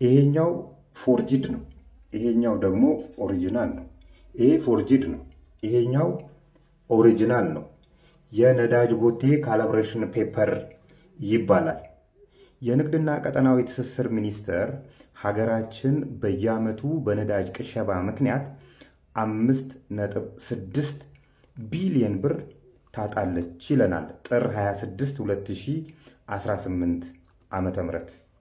ይሄኛው ፎርጂድ ነው፣ ይሄኛው ደግሞ ኦሪጂናል ነው። ይሄ ፎርጂድ ነው፣ ይሄኛው ኦሪጂናል ነው። የነዳጅ ቦቴ ካሊብሬሽን ፔፐር ይባላል። የንግድና ቀጠናዊ ትስስር ሚኒስቴር ሀገራችን በየዓመቱ በነዳጅ ቅሸባ ምክንያት 5.6 ቢሊዮን ብር ታጣለች ይለናል ጥር 26 2018 ዓ.ም።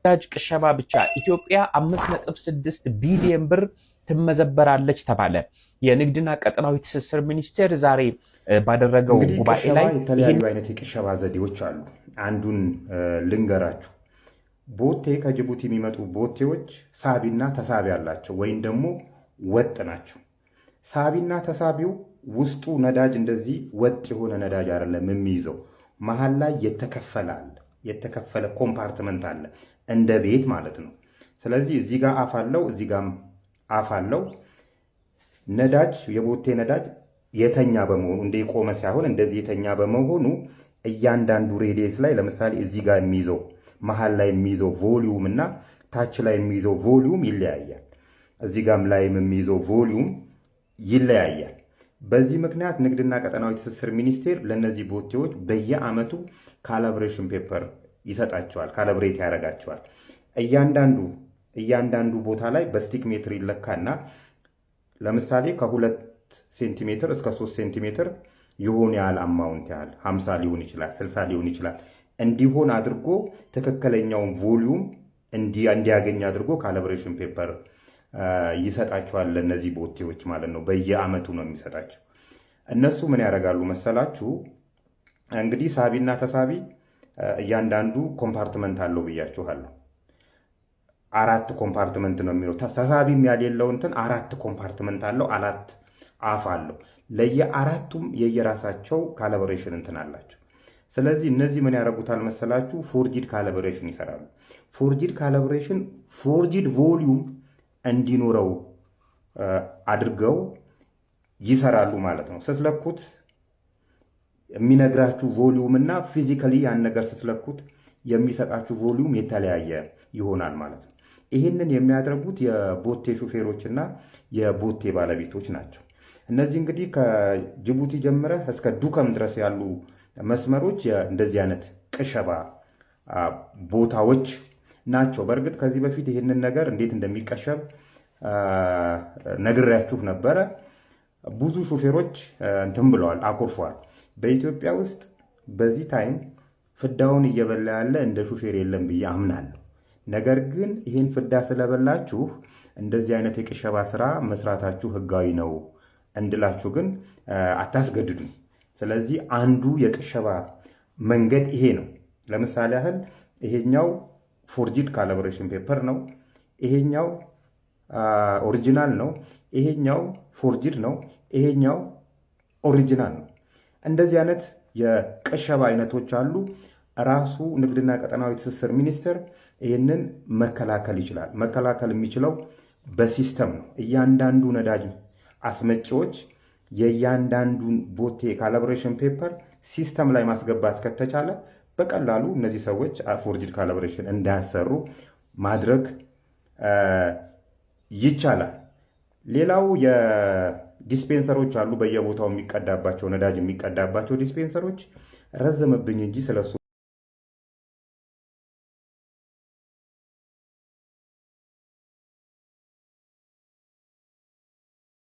ነዳጅ ቅሸባ ብቻ ኢትዮጵያ 5.6 ቢሊዮን ብር ትመዘበራለች ተባለ። የንግድና ቀጠናዊ ትስስር ሚኒስቴር ዛሬ ባደረገው ጉባኤ ላይ የተለያዩ አይነት የቅሸባ ዘዴዎች አሉ። አንዱን ልንገራችሁ። ቦቴ ከጅቡቲ የሚመጡ ቦቴዎች ሳቢና ተሳቢ አላቸው፣ ወይም ደግሞ ወጥ ናቸው። ሳቢና ተሳቢው ውስጡ ነዳጅ እንደዚህ ወጥ የሆነ ነዳጅ አይደለም የሚይዘው፣ መሀል ላይ የተከፈለ ኮምፓርትመንት አለ፣ እንደ ቤት ማለት ነው። ስለዚህ እዚህ ጋር አፍ አለው፣ እዚህ ጋር አፍ አለው። ነዳጅ የቦቴ ነዳጅ የተኛ በመሆኑ እንደ ቆመ ሳይሆን እንደዚህ የተኛ በመሆኑ እያንዳንዱ ሬዲየስ ላይ ለምሳሌ እዚህ ጋር የሚይዘው መሀል ላይ የሚይዘው ቮሊዩም እና ታች ላይ የሚይዘው ቮሊዩም ይለያያል። እዚህ ጋም ላይ የሚይዘው ቮሊዩም ይለያያል። በዚህ ምክንያት ንግድና ቀጠናዊ ትስስር ሚኒስቴር ለነዚህ ቦቴዎች በየዓመቱ ካሊብሬሽን ፔፐር ይሰጣቸዋል፣ ካሊብሬት ያደርጋቸዋል። እያንዳንዱ ቦታ ላይ በስቲክ ሜትር ይለካና ለምሳሌ ከ2 ሴንቲሜትር እስከ 3 ሴንቲሜትር ይሆን ያህል አማውንት ያህል 50 ሊሆን ይችላል፣ 60 ሊሆን ይችላል እንዲሆን አድርጎ ትክክለኛውን ቮሊዩም እንዲያገኝ አድርጎ ካሊብሬሽን ፔፐር ይሰጣቸዋል ለነዚህ ቦቴዎች ማለት ነው። በየዓመቱ ነው የሚሰጣቸው። እነሱ ምን ያደርጋሉ መሰላችሁ? እንግዲህ ሳቢና ተሳቢ እያንዳንዱ ኮምፓርትመንት አለው ብያችኋለሁ። 4 ኮምፓርትመንት ነው የሚለው። ተሳቢም ያሌለው እንትን 4 ኮምፓርትመንት አለው፣ 4 አፍ አለው። ለየአራቱም የየራሳቸው ካሊብሬሽን እንትን አላቸው። ስለዚህ እነዚህ ምን ያደርጉታል መሰላችሁ? ፎርጂድ ካሊብሬሽን ይሰራሉ። ፎርጂድ ካሊብሬሽን ፎርጂድ ቮሊዩም እንዲኖረው አድርገው ይሰራሉ ማለት ነው። ስትለኩት የሚነግራችሁ ቮሊዩም እና ፊዚካሊ ያን ነገር ስትለኩት የሚሰጣችሁ ቮሊዩም የተለያየ ይሆናል ማለት ነው። ይህንን የሚያደርጉት የቦቴ ሹፌሮች እና የቦቴ ባለቤቶች ናቸው። እነዚህ እንግዲህ ከጅቡቲ ጀምረህ እስከ ዱከም ድረስ ያሉ መስመሮች እንደዚህ አይነት ቅሸባ ቦታዎች ናቸው። በእርግጥ ከዚህ በፊት ይህንን ነገር እንዴት እንደሚቀሸብ ነግሬያችሁ ነበረ። ብዙ ሹፌሮች እንትን ብለዋል፣ አኮርፈዋል። በኢትዮጵያ ውስጥ በዚህ ታይም ፍዳውን እየበላ ያለ እንደ ሹፌር የለም ብዬ አምናለሁ። ነገር ግን ይህን ፍዳ ስለበላችሁ እንደዚህ አይነት የቅሸባ ስራ መስራታችሁ ህጋዊ ነው እንድላችሁ ግን አታስገድዱኝ። ስለዚህ አንዱ የቅሸባ መንገድ ይሄ ነው። ለምሳሌ ያህል ይሄኛው ፎርጂድ ካሊብሬሽን ፔፐር ነው፣ ይሄኛው ኦሪጂናል ነው፣ ይሄኛው ፎርጂድ ነው፣ ይሄኛው ኦሪጂናል ነው። እንደዚህ አይነት የቅሸባ አይነቶች አሉ። ራሱ ንግድና ቀጠናዊ ትስስር ሚኒስቴር ይህንን መከላከል ይችላል። መከላከል የሚችለው በሲስተም ነው። እያንዳንዱ ነዳጅ አስመጪዎች የእያንዳንዱን ቦቴ ካሊብሬሽን ፔፐር ሲስተም ላይ ማስገባት ከተቻለ በቀላሉ እነዚህ ሰዎች ፎርጂድ ካሊብሬሽን እንዳያሰሩ ማድረግ ይቻላል። ሌላው የዲስፔንሰሮች አሉ፣ በየቦታው የሚቀዳባቸው ነዳጅ የሚቀዳባቸው ዲስፔንሰሮች። ረዘመብኝ እንጂ ስለሱ